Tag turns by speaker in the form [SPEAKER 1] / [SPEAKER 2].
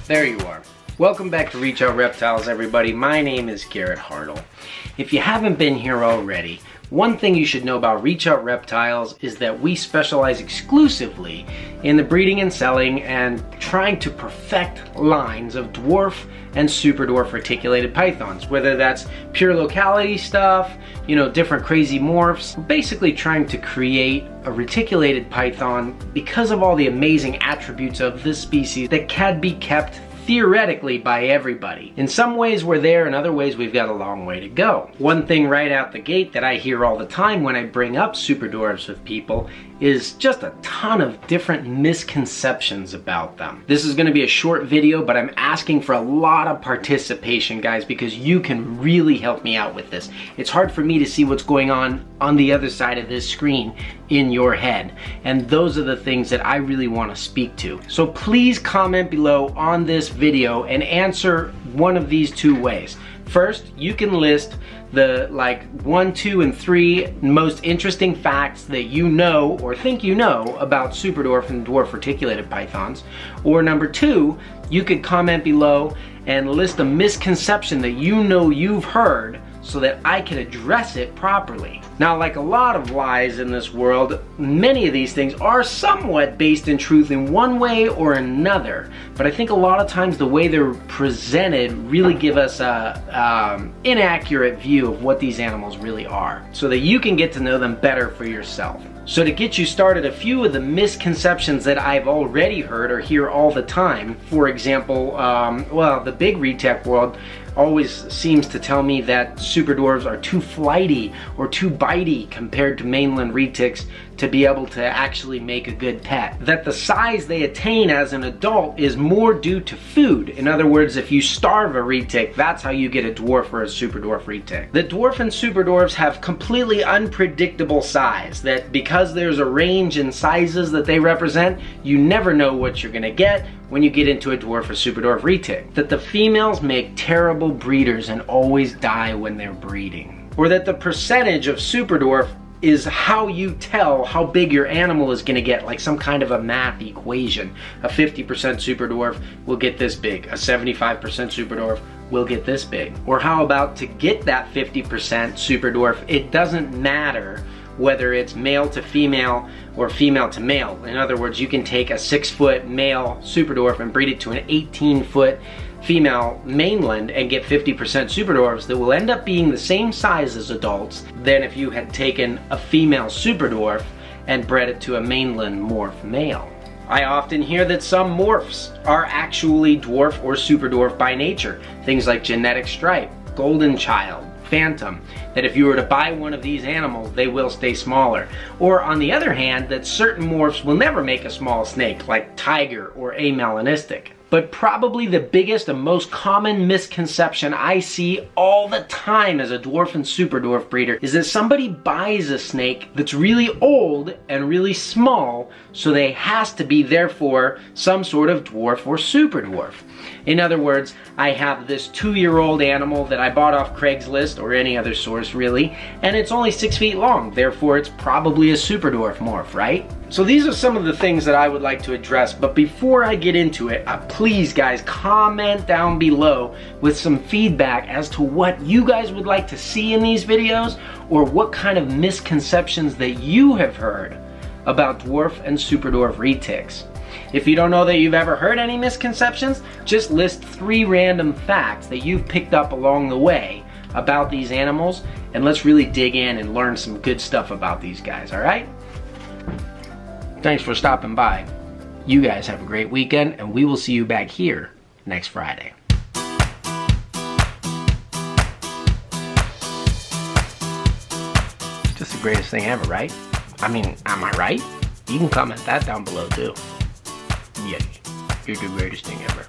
[SPEAKER 1] There you are. Welcome back to Reach Out Reptiles, everybody. My name is Garrett Hartle. If you haven't been here already, one thing you should know about Reach Out Reptiles is that we specialize exclusively in the breeding and selling and trying to perfect lines of dwarf and superdwarf reticulated pythons, whether that's pure locality stuff, different crazy morphs. We're basically trying to create a reticulated python because of all the amazing attributes of this species that can be kept theoretically by everybody. In some ways we're there, in other ways we've got a long way to go. One thing right out the gate that I hear all the time when I bring up superdwarfs with people is just a ton of different misconceptions about them. This is going to be a short video, but I'm asking for a lot of participation, guys, because you can really help me out with this. It's hard for me to see what's going on the other side of this screen in your head, and those are the things that I really want to speak to. So please comment below on this video and answer one of these two ways. First, you can list the 1, 2, and 3 most interesting facts that you know or think you know about superdwarf and dwarf reticulated pythons. Or number 2, you could comment below and list a misconception that you know you've heard so that I can address it properly. Now, like a lot of lies in this world, many of these things are somewhat based in truth in one way or another, but I think a lot of times the way they're presented really give us a inaccurate view of what these animals really are, so that you can get to know them better for yourself. So to get you started, a few of the misconceptions that I've already heard or hear all the time, for example, the big retech world always seems to tell me that superdwarves are too flighty or too bitey compared to mainland retics to be able to actually make a good pet. That the size they attain as an adult is more due to food. In other words, if you starve a retic, that's how you get a dwarf or a superdwarf retic. The dwarf and superdwarfs have completely unpredictable size, that because there's a range in sizes that they represent, you never know what you're gonna get when you get into a dwarf or superdwarf retic. That the females make terrible breeders and always die when they're breeding. Or that the percentage of superdwarf is how you tell how big your animal is gonna get, like some kind of a math equation. A 50% superdwarf will get this big, a 75% superdwarf will get this big. Or how about to get that 50% superdwarf, it doesn't matter whether it's male to female or female to male. In other words, you can take a 6-foot male superdwarf and breed it to an 18-foot female mainland and get 50% superdwarfs that will end up being the same size as adults than if you had taken a female superdwarf and bred it to a mainland morph male. I often hear that some morphs are actually dwarf or superdwarf by nature. Things like genetic stripe, golden child, phantom, that if you were to buy one of these animals, they will stay smaller. Or on the other hand, that certain morphs will never make a small snake, like tiger or amelanistic. But probably the biggest and most common misconception I see all the time as a dwarf and superdwarf breeder is that somebody buys a snake that's really old and really small, so they has to be therefore some sort of dwarf or superdwarf. In other words, I have this 2-year-old animal that I bought off Craigslist or any other source really, and it's only 6 feet long, therefore it's probably a superdwarf morph, right? So these are some of the things that I would like to address, but before I get into it, please guys, comment down below with some feedback as to what you guys would like to see in these videos, or what kind of misconceptions that you have heard about dwarf and superdwarf retics. If you don't know that you've ever heard any misconceptions, just list 3 random facts that you've picked up along the way about these animals, and let's really dig in and learn some good stuff about these guys, all right? Thanks for stopping by. You guys have a great weekend, and we will see you back here next Friday. Just the greatest thing ever, right? I mean, am I right? You can comment that down below too. Yeah, you're the greatest thing ever.